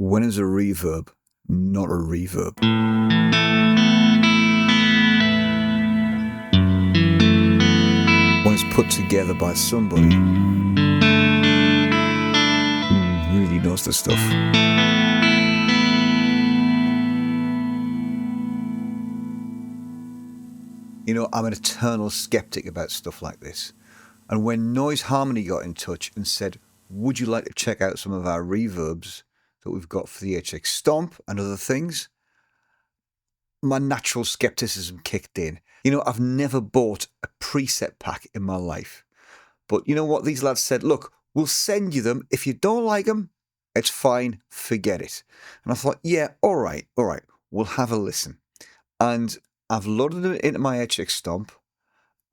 When is a reverb not a reverb? When it's put together by somebody who really knows the stuff. You know, I'm an eternal skeptic about stuff like this. And when Noise Harmony got in touch and said, would you like to check out some of our reverbs that we've got for the HX Stomp and other things, my natural skepticism kicked in. You know, I've never bought a preset pack in my life. But you know what? These lads said, look, we'll send you them. If you don't like them, it's fine. Forget it. And I thought, yeah, all right. We'll have a listen. And I've loaded it into my HX Stomp.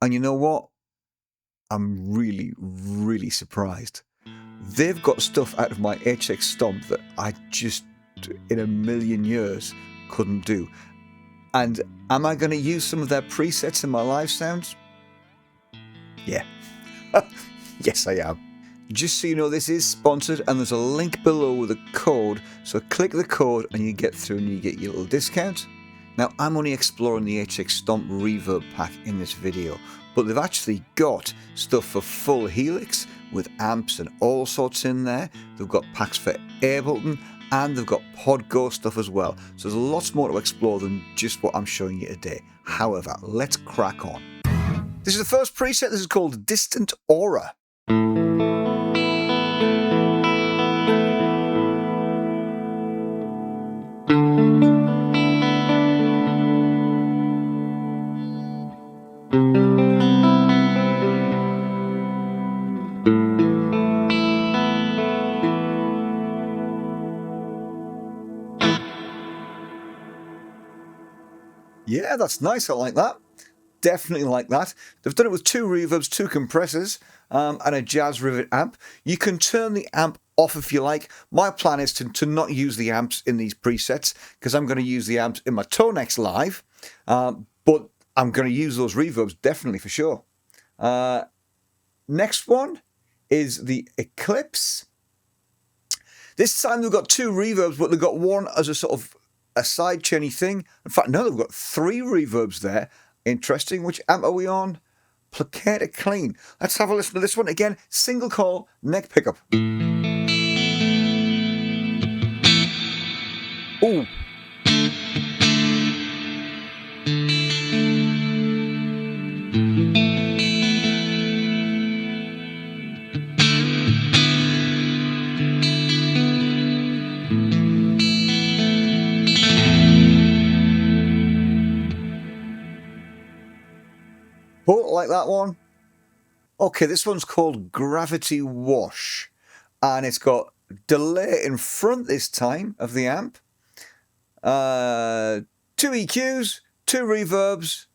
And you know what? I'm really, really surprised. They've got stuff out of my HX Stomp that I just, in a million years, couldn't do. And am I going to use some of their presets in my live sounds? Yeah. Yes, I am. Just so you know, this is sponsored and there's a link below with a code. So click the code and you get through and you get your little discount. Now, I'm only exploring the HX Stomp reverb pack in this video, but they've actually got stuff for full Helix with amps and all sorts in there. They've got packs for Ableton and they've got Podgo stuff as well. So there's lots more to explore than just what I'm showing you today. However, let's crack on. This is the first preset. This is called Distant Aura. Yeah, that's nice. I like that. Definitely like that. They've done it with 2 reverbs, 2 compressors, and a Jazz Rivet amp. You can turn the amp off if you like. My plan is to not use the amps in these presets because I'm going to use the amps in my Tonex live, but I'm going to use those reverbs definitely for sure. Next one is the Eclipse. This time they've got 2 reverbs, but they've got one as a sort of a side chainy thing. In fact, no, they've got 3 reverbs there. Interesting. Which amp are we on? Placated Clean. Let's have a listen to this one again. Single coil, neck pickup. Ooh. Oh, like that one. Okay, this one's called Gravity Wash. And it's got delay in front this time of the amp. 2 EQs, 2 reverbs,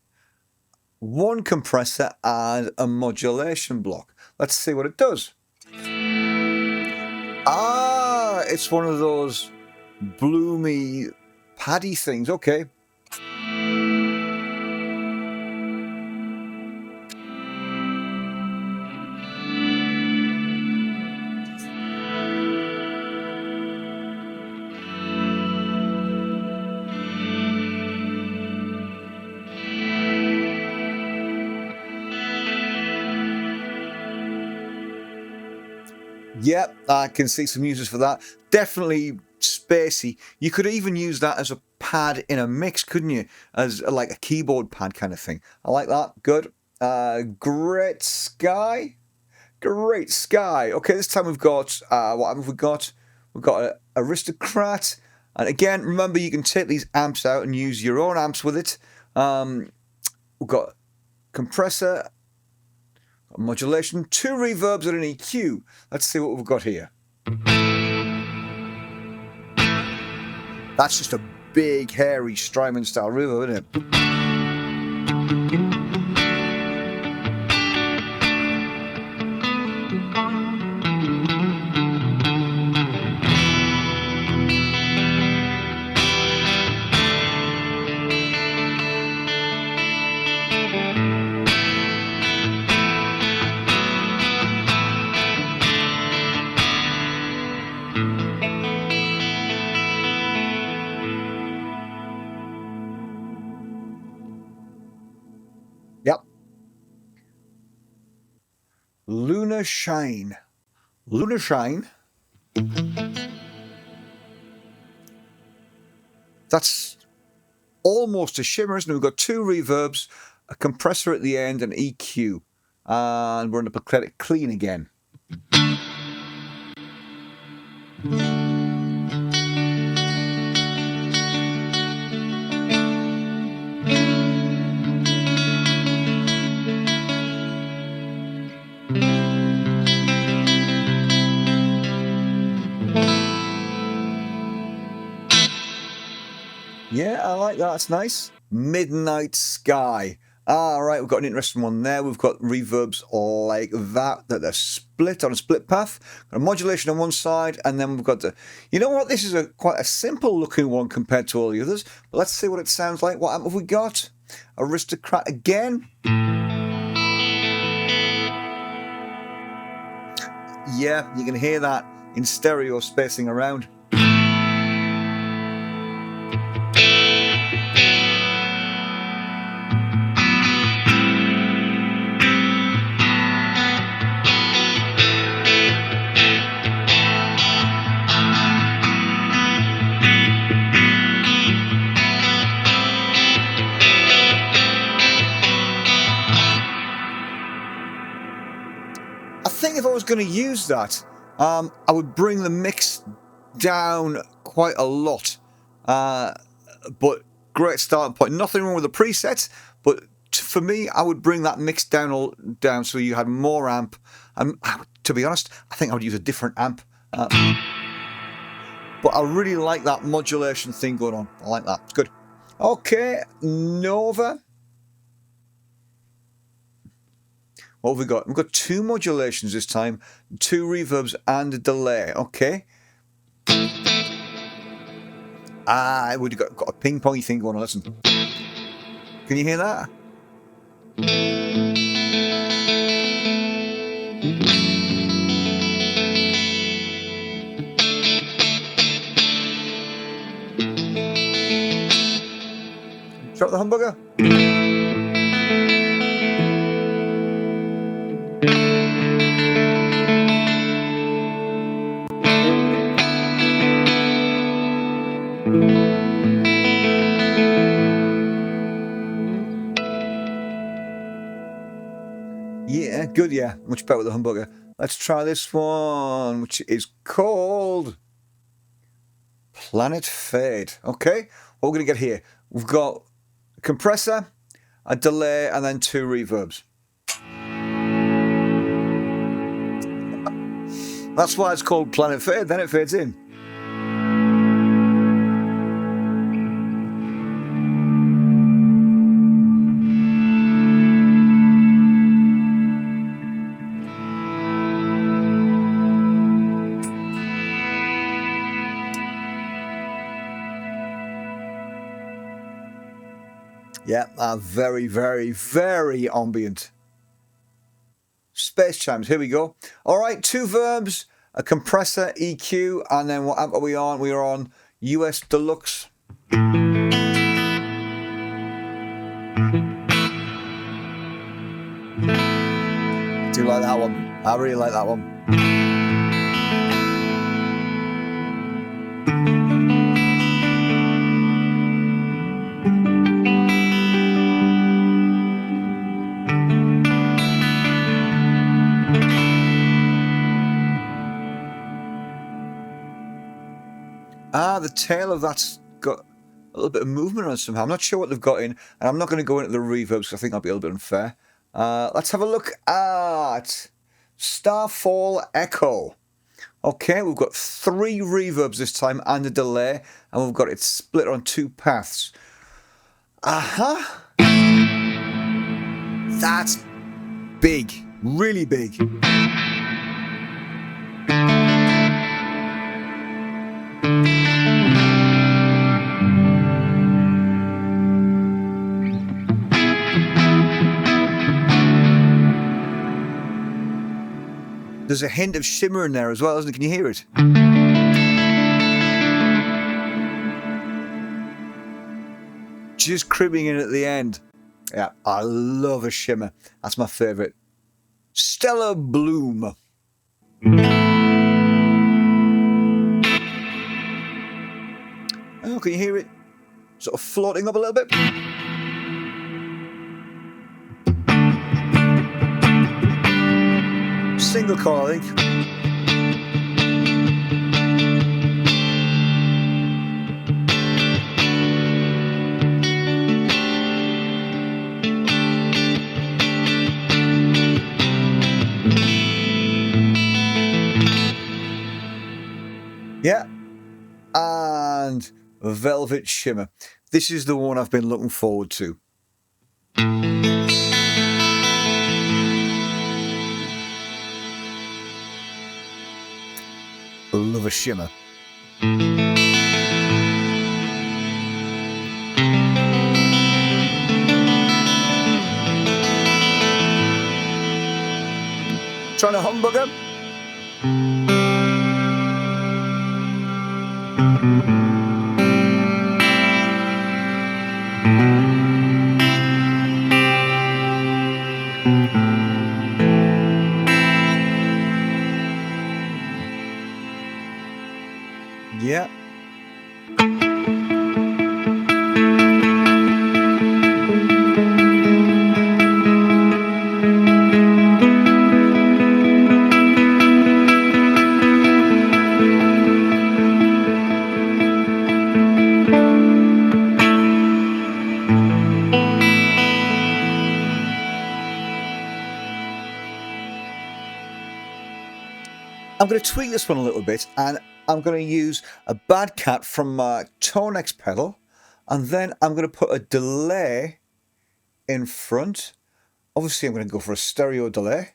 1 compressor, and a modulation block. Let's see what it does. Ah, it's one of those bloomy, paddy things. Okay. Yep, I can see some uses for that. Definitely spacey. You could even use that as a pad in a mix, couldn't you? As like a keyboard pad kind of thing. I like that. Good. Great Sky. Great Sky. Okay, this time we've got, what have we got? We've got an Aristocrat. And again, remember you can take these amps out and use your own amps with it. We've got compressor, modulation, 2 reverbs and an EQ. Let's see what we've got here. That's just a big, hairy Strymon style reverb, isn't it? Lunar Shine. Lunar Shine. That's almost a shimmer, isn't it? We've got 2 reverbs, a compressor at the end, and EQ. And we're going to let it clean again. Yeah, I like that. That's nice. Midnight Sky. All right, we've got an interesting one there. We've got reverbs like that are split on a split path. Got a modulation on one side, and then we've got the... You know what? This is quite a simple looking one compared to all the others. But let's see what it sounds like. What amp have we got? Aristocrat again. Yeah, you can hear that in stereo spacing around. I think if I was going to use that, I would bring the mix down quite a lot. But great starting point. Nothing wrong with the presets, but for me, I would bring that mix down so you had more amp. And to be honest, I think I would use a different amp. But I really like that modulation thing going on. I like that. It's good. Okay, Nova. What have we got? We've got 2 modulations this time, 2 reverbs and a delay. Okay. We've got a ping-pongy thing going on. Listen. Can you hear that? Drop the humbucker. Yeah, good, yeah. Much better with the humbucker. Let's try this one, which is called Planet Fade. Okay, what we're going to get here, we've got a compressor, a delay, and then 2 reverbs. That's why it's called Planet Fade, then it fades in. Yeah, very, very, very ambient. Space chimes, here we go. All right, 2 verbs, a compressor, EQ, and then what amp are we on? We are on US Deluxe. I do like that one. I really like that one. The tail of that's got a little bit of movement on it somehow. I'm not sure what they've got in, and I'm not going to go into the reverbs because I think that'll be a little bit unfair. Let's have a look at Starfall Echo. Okay, we've got 3 reverbs this time and a delay, and we've got it split on 2 paths. That's big, really big. There's a hint of shimmer in there as well, isn't it? Can you hear it? Just cribbing in at the end. Yeah, I love a shimmer. That's my favourite. Stellar Bloom. Oh, can you hear it sort of floating up a little bit? Single coil, I think. Yeah. And Velvet Shimmer. This is the one I've been looking forward to. Love a shimmer. Trying to humbucker. Yeah. I'm going to tweak this one a little bit, and I'm going to use a bad cat from my Tonex pedal, and then I'm going to put a delay in front. Obviously, I'm going to go for a stereo delay,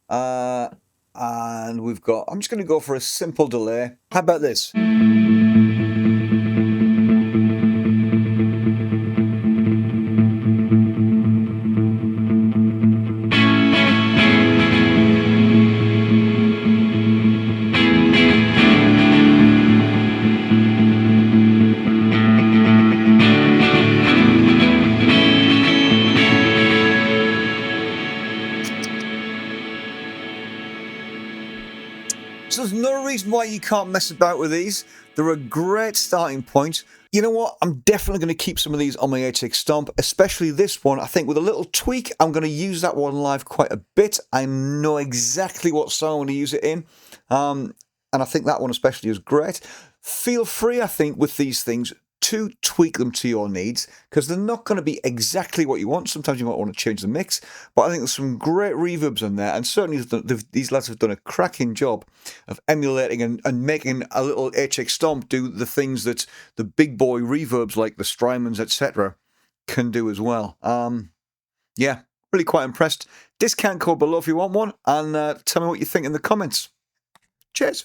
and I'm just going to go for a simple delay. How about this? So there's no reason why you can't mess about with these. They're a great starting point. You know what? I'm definitely going to keep some of these on my HX Stomp, especially this one. I think with a little tweak, I'm going to use that one live quite a bit. I know exactly what song I'm going to use it in. And I think that one especially is great. Feel free, I think, with these things to tweak them to your needs, because they're not going to be exactly what you want. Sometimes you might want to change the mix, but I think there's some great reverbs in there, and certainly these lads have done a cracking job of emulating and making a little HX Stomp do the things that the big boy reverbs like the Strymons, etc., can do as well. Yeah, really quite impressed. Discount code below if you want one, and tell me what you think in the comments. Cheers.